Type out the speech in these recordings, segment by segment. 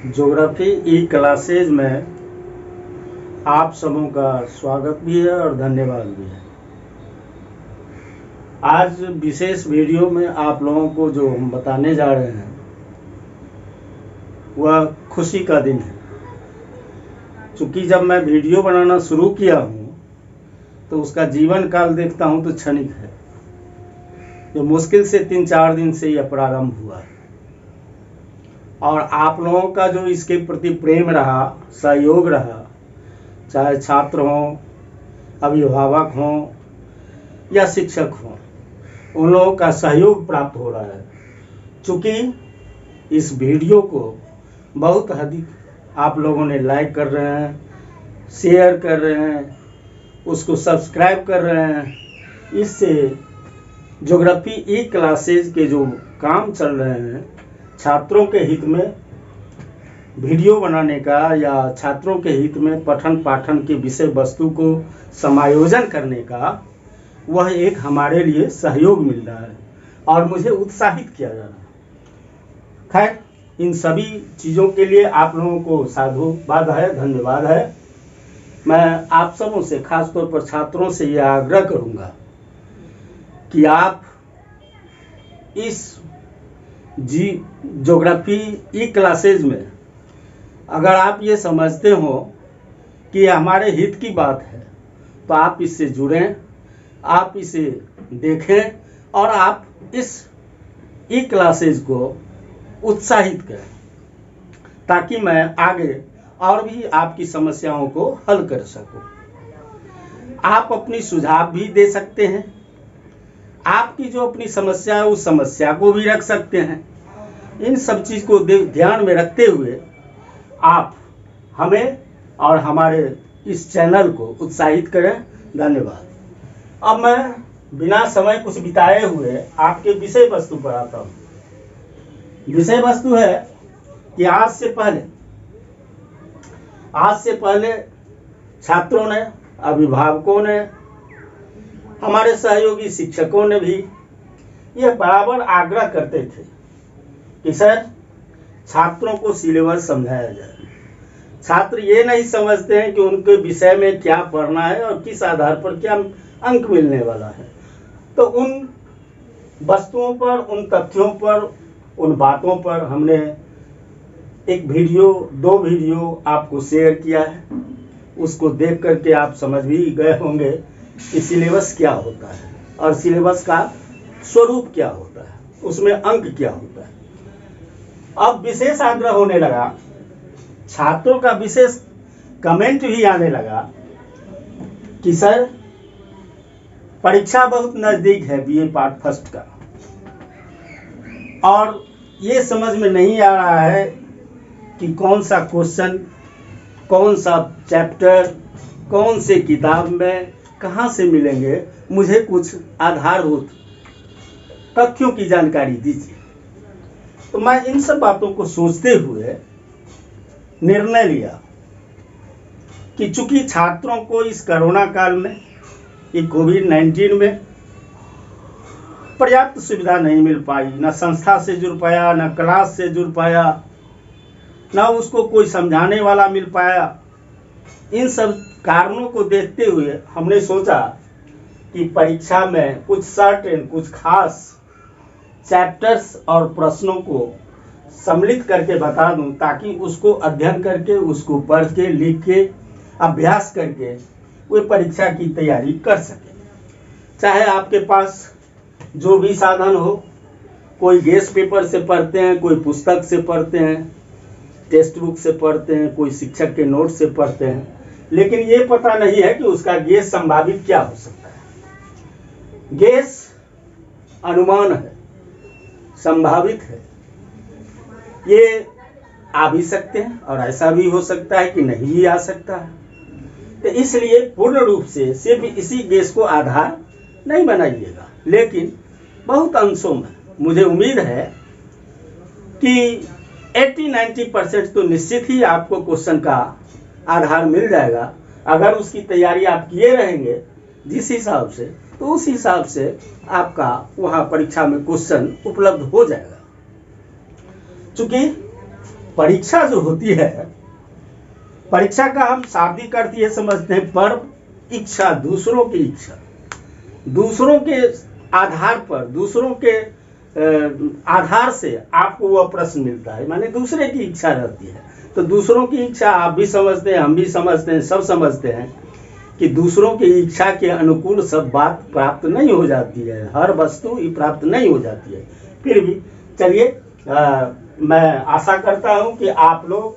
Geography ई classes में आप सबों का स्वागत भी है और धन्यवाद भी है। आज विशेष वीडियो में आप लोगों को जो हम बताने जा रहे हैं वह खुशी का दिन है। चूँकि जब मैं वीडियो बनाना शुरू किया हूँ तो उसका जीवन काल देखता हूँ तो क्षणिक है, जो मुश्किल से 3-4 दिन से यह प्रारंभ हुआ है। और आप लोगों का जो इसके प्रति प्रेम रहा, सहयोग रहा, चाहे छात्र हों, अभिभावक हों या शिक्षक हों, उन लोगों का सहयोग प्राप्त हो रहा है। चूँकि इस वीडियो को बहुत अधिक आप लोगों ने लाइक कर रहे हैं, शेयर कर रहे हैं, उसको सब्सक्राइब कर रहे हैं। इससे ज्योग्राफी ई क्लासेज के जो काम चल रहे हैं, छात्रों के हित में वीडियो बनाने का या छात्रों के हित में पठन पाठन के विषय वस्तु को समायोजन करने का, वह एक हमारे लिए सहयोग मिल रहा है और मुझे उत्साहित किया जा रहा है। खैर, इन सभी चीज़ों के लिए आप लोगों को साधुवाद है, धन्यवाद है। मैं आप सबों से, खास तौर पर छात्रों से यह आग्रह करूँगा कि आप इस ज्योग्राफी ई क्लासेज में अगर आप ये समझते हो कि ये हमारे हित की बात है तो आप इससे जुड़ें, आप इसे देखें और आप इस ई क्लासेज को उत्साहित करें, ताकि मैं आगे और भी आपकी समस्याओं को हल कर सकूं। आप अपनी सुझाव भी दे सकते हैं, आपकी जो अपनी समस्या है उस समस्या को भी रख सकते हैं। इन सब चीज़ को ध्यान में रखते हुए आप हमें और हमारे इस चैनल को उत्साहित करें। धन्यवाद। अब मैं बिना समय कुछ बिताए हुए आपके विषय वस्तु पर आता हूँ। विषय वस्तु है कि आज से पहले छात्रों ने, अभिभावकों ने, हमारे सहयोगी शिक्षकों ने भी यह बराबर आग्रह करते थे कि सर, छात्रों को सिलेबस समझाया जाए। छात्र ये नहीं समझते हैं कि उनके विषय में क्या पढ़ना है और किस आधार पर क्या अंक मिलने वाला है। तो उन वस्तुओं पर, उन तथ्यों पर, उन बातों पर हमने एक वीडियो, 2 वीडियो आपको शेयर किया है। उसको देख करके आप समझ भी गए होंगे कि सिलेबस क्या होता है और सिलेबस का स्वरूप क्या होता है, उसमें अंक क्या होता है। अब विशेष आग्रह होने लगा, छात्रों का विशेष कमेंट भी आने लगा कि सर, परीक्षा बहुत नज़दीक है बीए पार्ट फर्स्ट का, और ये समझ में नहीं आ रहा है कि कौन सा क्वेश्चन, कौन सा चैप्टर, कौन से किताब में कहाँ से मिलेंगे। मुझे कुछ आधारभूत तथ्यों की जानकारी दीजिए। तो मैं इन सब बातों को सोचते हुए निर्णय लिया कि चूंकि छात्रों को इस कोरोना काल में, ये कोविड-19 में पर्याप्त सुविधा नहीं मिल पाई, न संस्था से जुड़ पाया, न क्लास से जुड़ पाया, न उसको कोई समझाने वाला मिल पाया। इन सब कारणों को देखते हुए हमने सोचा कि परीक्षा में कुछ सर्टेन, कुछ खास चैप्टर्स और प्रश्नों को सम्मिलित करके बता दूं, ताकि उसको अध्ययन करके, उसको पढ़ के, लिख के, अभ्यास करके वे परीक्षा की तैयारी कर सके। चाहे आपके पास जो भी साधन हो, कोई गेस्ट पेपर से पढ़ते हैं, कोई पुस्तक से पढ़ते हैं, टेक्स्ट बुक से पढ़ते हैं, कोई शिक्षक के नोट से पढ़ते हैं, लेकिन ये पता नहीं है कि उसका गेस संभावित क्या हो सकता है। गेस अनुमान है, संभावित है। ये आ भी सकते हैं और ऐसा भी हो सकता है कि नहीं भी आ सकता है। तो इसलिए पूर्ण रूप से सिर्फ इसी गेस को आधार नहीं बनाइएगा, लेकिन बहुत अंशों में मुझे उम्मीद है कि 80-90% तो निश्चित ही आपको क्वेश्चन का आधार मिल जाएगा। अगर उसकी तैयारी आप किए रहेंगे जिस हिसाब से, तो उस हिसाब से आपका वहाँ परीक्षा में क्वेश्चन उपलब्ध हो जाएगा। चूँकि परीक्षा जो होती है, परीक्षा का हम शाब्दिक अर्थ ये समझते हैं पर इच्छा, दूसरों की इच्छा, दूसरों के आधार पर, दूसरों के आधार से आपको वह प्रश्न मिलता है, माने दूसरे की इच्छा रहती है। तो दूसरों की इच्छा आप भी समझते हैं, हम भी समझते हैं, सब समझते हैं कि दूसरों की इच्छा के अनुकूल सब बात प्राप्त नहीं हो जाती है, हर वस्तु ही प्राप्त नहीं हो जाती है। फिर भी चलिए, मैं आशा करता हूं कि आप लोग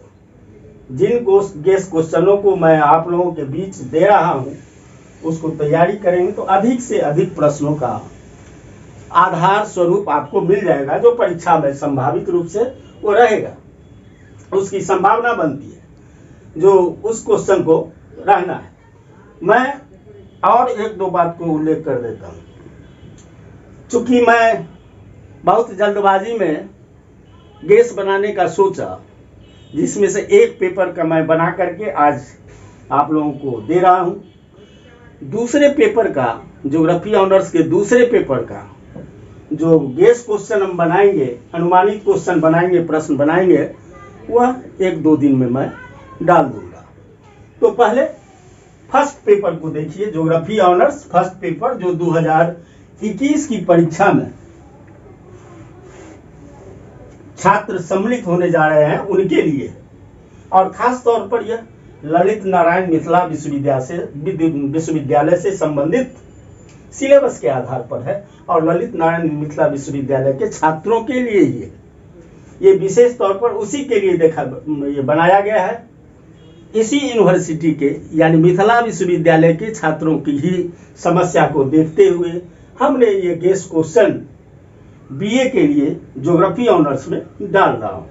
जिन गेस क्वेश्चनों को मैं आप लोगों के बीच दे रहा हूं उसको तैयारी करेंगे तो अधिक से अधिक प्रश्नों का आधार स्वरूप आपको मिल जाएगा, जो परीक्षा में संभावित रूप से वो रहेगा, उसकी संभावना बनती है जो उस क्वेश्चन को रहना है। मैं और एक दो बात को उल्लेख कर देता हूं। चूंकि मैं बहुत जल्दबाजी में गेस बनाने का सोचा, जिसमें से एक पेपर का मैं बना करके आज आप लोगों को दे रहा हूं। दूसरे पेपर का, ज्योग्राफी ऑनर्स के दूसरे पेपर का जो गेस क्वेश्चन हम बनाएंगे, अनुमानित क्वेश्चन बनाएंगे, प्रश्न बनाएंगे, वह एक दो दिन में मैं डाल दूंगा। तो पहले फर्स्ट पेपर को देखिए, ज्योग्राफी ऑनर्स फर्स्ट पेपर जो 2021 की परीक्षा में छात्र सम्मिलित होने जा रहे हैं उनके लिए, और खास तौर पर यह ललित नारायण मिथिला विश्वविद्यालय से संबंधित सिलेबस के आधार पर है और ललित नारायण मिथिला विश्वविद्यालय के छात्रों के लिए ही है। ये विशेष तौर पर उसी के लिए ये बनाया गया है। इसी यूनिवर्सिटी के यानी मिथिला विश्वविद्यालय के छात्रों की ही समस्या को देखते हुए हमने ये गेस क्वेश्चन बीए के लिए ज्योग्राफी ऑनर्स में डाल रहा हूं।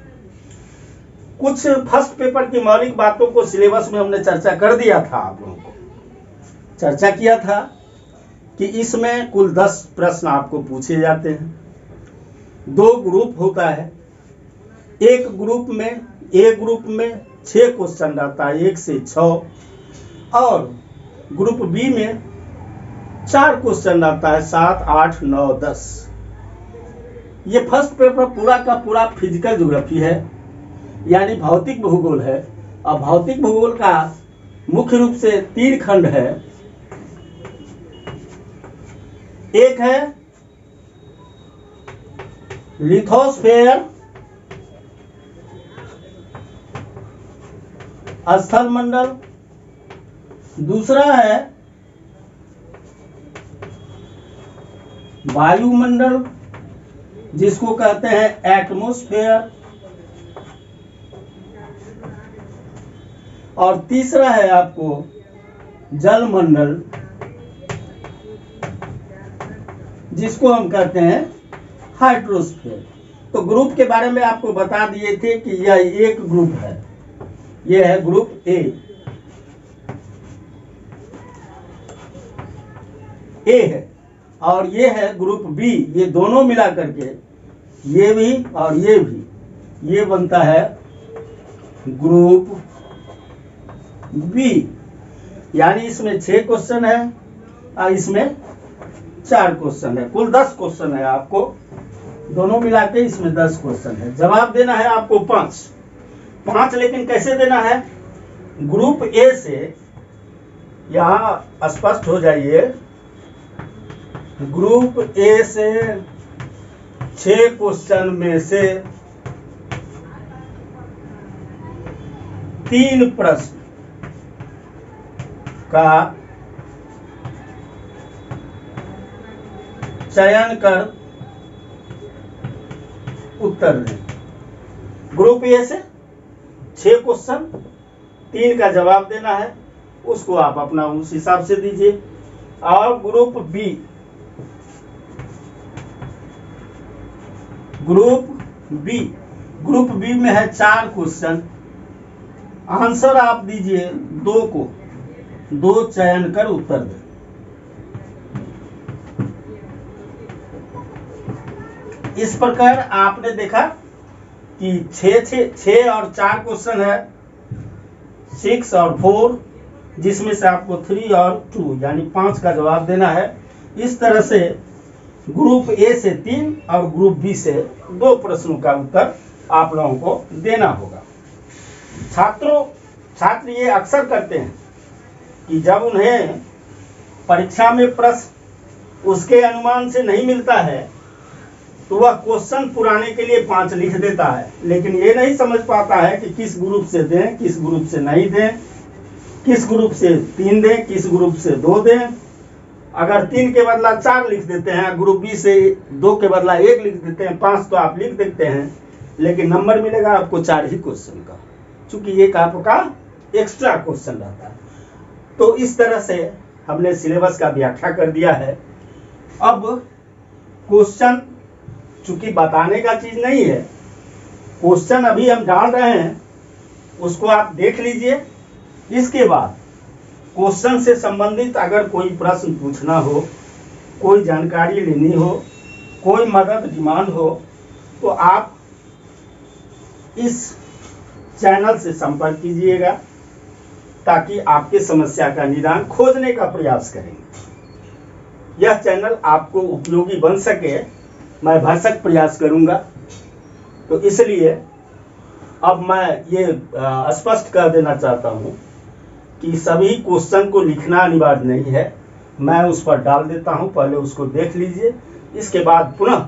कुछ फर्स्ट पेपर की मौलिक बातों को सिलेबस में हमने चर्चा कर दिया था, आप लोगों को चर्चा किया था कि इसमें कुल 10 प्रश्न आपको पूछे जाते हैं। 2 ग्रुप होता है, एक ग्रुप में 6 क्वेश्चन रहता है, 1 से 6, और ग्रुप बी में 4 क्वेश्चन रहता है, 7, 8, 9, 10। ये फर्स्ट पेपर पूरा का पूरा फिजिकल ज्योग्राफी है, यानी भौतिक भूगोल है। और भौतिक भूगोल का मुख्य रूप से 3 खंड है। एक है लिथोस्फेयर, स्थल मंडल, दूसरा है वायुमंडल जिसको कहते हैं एटमॉस्फेयर, और तीसरा है आपको जलमंडल जिसको हम कहते हैं हाइड्रोस्फीयर। तो ग्रुप के बारे में आपको बता दिए थे कि यह एक ग्रुप है, यह है ग्रुप ए है, और ये है ग्रुप बी। ये दोनों मिला करके ये भी और ये भी, ये बनता है ग्रुप बी। यानी इसमें 6 क्वेश्चन है और इसमें 4 क्वेश्चन है, कुल 10 क्वेश्चन है। आपको दोनों मिला के इसमें 10 क्वेश्चन है। जवाब देना है आपको 5, लेकिन कैसे देना है? ग्रुप ए से, यहां स्पष्ट हो जाइए, ग्रुप ए से 6 क्वेश्चन में से 3 प्रश्न का चयन कर उत्तर दें। ग्रुप ए से 6 क्वेश्चन, 3 का जवाब देना है, उसको आप अपना उस हिसाब से दीजिए। और ग्रुप बी में है 4 क्वेश्चन, आंसर आप दीजिए 2 को, 2 चयन कर उत्तर दें। इस प्रकार आपने देखा कि 6 और 4 क्वेश्चन है, 6 और 4, जिसमें से आपको 3 और 2 यानी 5 का जवाब देना है। इस तरह से ग्रुप ए से 3 और ग्रुप बी से 2 प्रश्नों का उत्तर आप लोगों को देना होगा। छात्र ये अक्सर करते हैं कि जब उन्हें परीक्षा में प्रश्न उसके अनुमान से नहीं मिलता है तो वह क्वेश्चन पुराने के लिए 5 लिख देता है, लेकिन ये नहीं समझ पाता है कि किस ग्रुप से दें, किस ग्रुप से नहीं दें, किस ग्रुप से 3 दें, किस ग्रुप से 2 दें। अगर 3 के बदला 4 लिख देते हैं, ग्रुप बी से 2 के बदला 1 लिख देते हैं, 5 तो आप लिख देते हैं, लेकिन नंबर मिलेगा आपको 4 ही क्वेश्चन का, चूंकि एक आपका एक्स्ट्रा क्वेश्चन रहता है। तो इस तरह से हमने सिलेबस का व्याख्या कर दिया है। अब क्वेश्चन चूंकि बताने का चीज नहीं है, क्वेश्चन अभी हम डाल रहे हैं, उसको आप देख लीजिए। इसके बाद क्वेश्चन से संबंधित अगर कोई प्रश्न पूछना हो, कोई जानकारी लेनी हो, कोई मदद डिमांड हो, तो आप इस चैनल से संपर्क कीजिएगा ताकि आपके समस्या का निदान खोजने का प्रयास करेंगे। यह चैनल आपको उपयोगी बन सके, मैं भरसक प्रयास करूंगा। तो इसलिए अब मैं ये स्पष्ट कर देना चाहता हूं कि सभी क्वेश्चन को लिखना अनिवार्य नहीं है, मैं उस पर डाल देता हूं, पहले उसको देख लीजिए, इसके बाद पुनः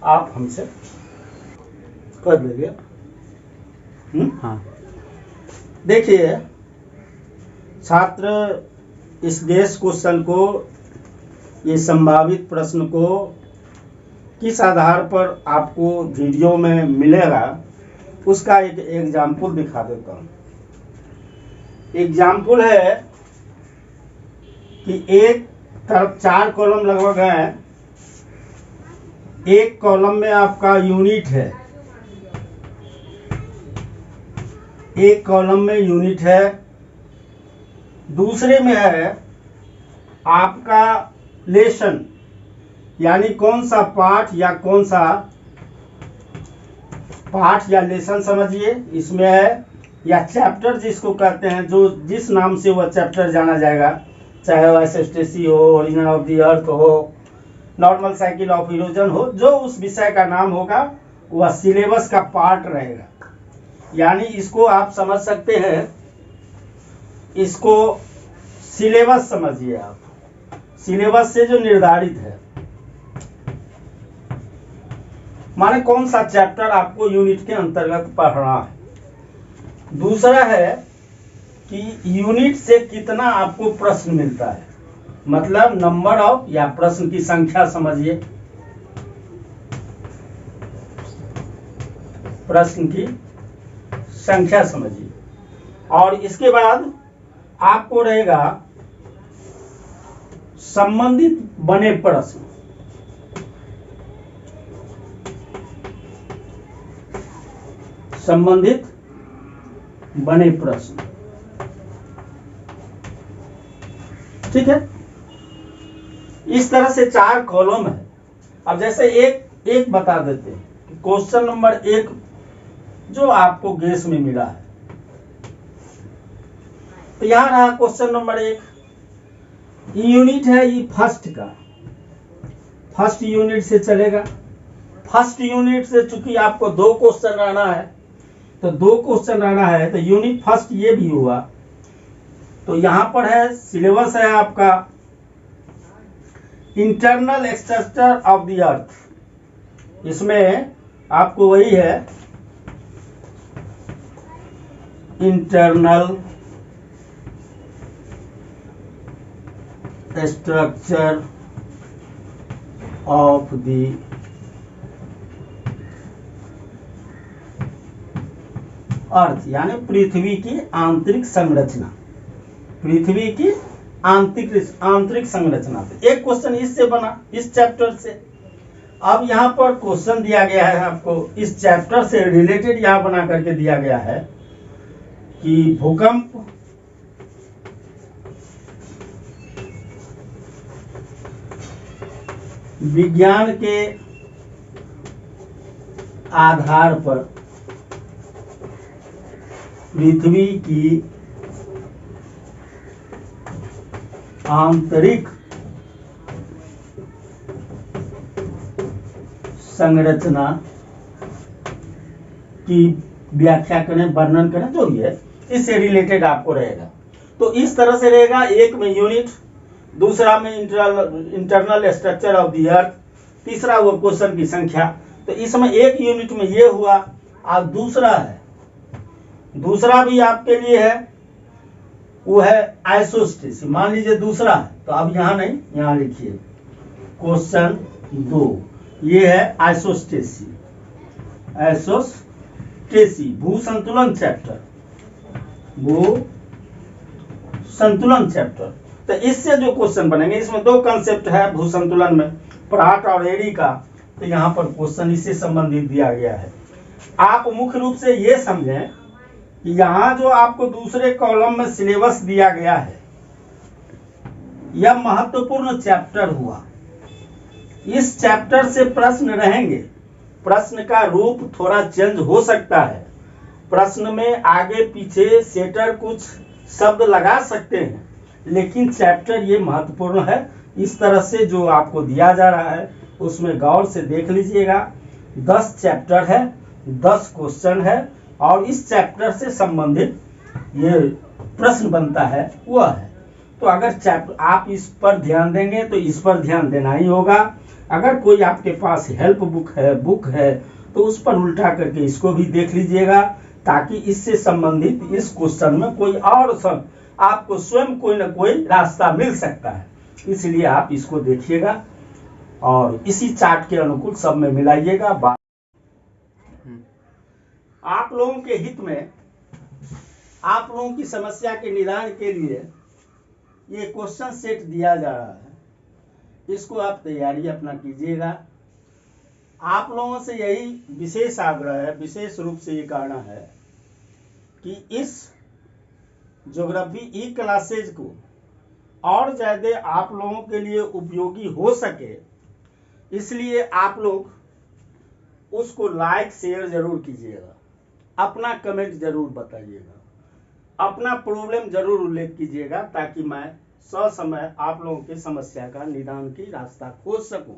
आप हमसे कर लीजिए। हाँ, देखिए छात्र इस बेस क्वेश्चन को, ये संभावित प्रश्न को किस आधार पर आपको वीडियो में मिलेगा उसका एक एग्जाम्पल दिखा देता हूँ। एग्जाम्पल है कि एक तरफ 4 कॉलम लगभग है, एक कॉलम में आपका यूनिट है, एक कॉलम में यूनिट है, दूसरे में है आपका लेसन, यानी कौन सा पाठ या कौन सा पाठ या लेसन समझिए इसमें है, या चैप्टर जिसको कहते हैं, जो जिस नाम से वह चैप्टर जाना जाएगा, चाहे वह एसएसटीसी हो, ओरिजिन ऑफ द अर्थ हो, नॉर्मल साइकिल ऑफ इरोजन हो, जो उस विषय का नाम होगा वह सिलेबस का पार्ट रहेगा। यानी इसको आप समझ सकते हैं, इसको सिलेबस समझिए आप, सिलेबस से जो निर्धारित है, माने कौन सा चैप्टर आपको यूनिट के अंतर्गत पढ़ना है। दूसरा है कि यूनिट से कितना आपको प्रश्न मिलता है, मतलब नंबर ऑफ या प्रश्न की संख्या समझिए, प्रश्न की संख्या समझिए। और इसके बाद आपको रहेगा संबंधित बने प्रश्न, संबंधित बने प्रश्न, ठीक है। इस तरह से 4 कॉलम है। अब जैसे एक बता देते हैं कि क्वेश्चन नंबर 1 जो आपको गेस में मिला है, तो यहां रहा क्वेश्चन नंबर 1, यूनिट है ये फर्स्ट का, फर्स्ट यूनिट से चलेगा। फर्स्ट यूनिट से चूंकि आपको 2 क्वेश्चन रहना है, तो 2 क्वेश्चन रहना है, तो यूनिट फर्स्ट ये भी हुआ। तो यहां पर है सिलेबस है आपका internal structure of the earth, इसमें आपको वही है internal structure of the earth, यानी पृथ्वी की आंतरिक संरचना, पृथ्वी की आंतरिक संरचना। तो एक क्वेश्चन इससे बना, इस चैप्टर से। अब यहाँ पर क्वेश्चन दिया गया है आपको, इस चैप्टर से रिलेटेड यहाँ बना करके दिया गया है कि भूकंप विज्ञान के आधार पर पृथ्वी की आंतरिक संरचना की व्याख्या करें, वर्णन करें, जो भी है इससे रिलेटेड आपको रहेगा। तो इस तरह से रहेगा, एक में यूनिट, दूसरा में internal structure of the earth, तीसरा वो क्वेश्चन की संख्या। तो इसमें एक यूनिट में ये हुआ, और दूसरा भी आपके लिए है, वो है आइसोस्टेसी। मान लीजिए दूसरा है, तो अब यहाँ नहीं, यहाँ लिखिए क्वेश्चन 2, ये है आइसोस्टेसी। भू संतुलन चैप्टर, भू संतुलन चैप्टर। तो इससे जो क्वेश्चन बनेंगे, इसमें दो कंसेप्ट है भू संतुलन में, प्राट और एरी का। तो यहाँ पर क्वेश्चन इससे संबंधित दिया गया है। आप मुख्य रूप से ये समझें कि यहाँ जो आपको दूसरे कॉलम में सिलेबस दिया गया है, यह महत्वपूर्ण चैप्टर हुआ। इस चैप्टर से प्रश्न रहेंगे। प्रश्न का रूप थोड़ा चेंज हो सकता है, प्रश्न में आगे पीछे सेटर कुछ शब्द लगा सकते हैं, लेकिन चैप्टर ये महत्वपूर्ण है। इस तरह से जो आपको दिया जा रहा है उसमें गौर से देख लीजिएगा। 10 चैप्टर है, 10 क्वेश्चन है, और इस चैप्टर से संबंधित ये प्रश्न बनता है वह है। तो अगर चैप्टर आप इस पर ध्यान देंगे तो इस पर ध्यान देना ही होगा। अगर कोई आपके पास हेल्प बुक है तो उस पर उल्टा करके इसको भी देख लीजिएगा, ताकि इससे संबंधित इस क्वेश्चन में कोई और सब आपको स्वयं कोई ना कोई रास्ता मिल सकता है। इसलिए आप इसको देखिएगा और इसी चार्ट के अनुकूल सब में मिलाइएगा। आप लोगों के हित में, आप लोगों की समस्या के निदान के लिए ये क्वेश्चन सेट दिया जा रहा है, इसको आप तैयारी अपना कीजिएगा। आप लोगों से यही विशेष आग्रह है, विशेष रूप से ये कहना है कि इस ज्योग्राफी ई क्लासेज को और ज़्यादा आप लोगों के लिए उपयोगी हो सके, इसलिए आप लोग उसको लाइक शेयर जरूर कीजिएगा, अपना कमेंट जरूर बताइएगा, अपना प्रॉब्लम जरूर उल्लेख कीजिएगा, ताकि मैं ससमय आप लोगों की समस्या का निदान की रास्ता खोज सकूं।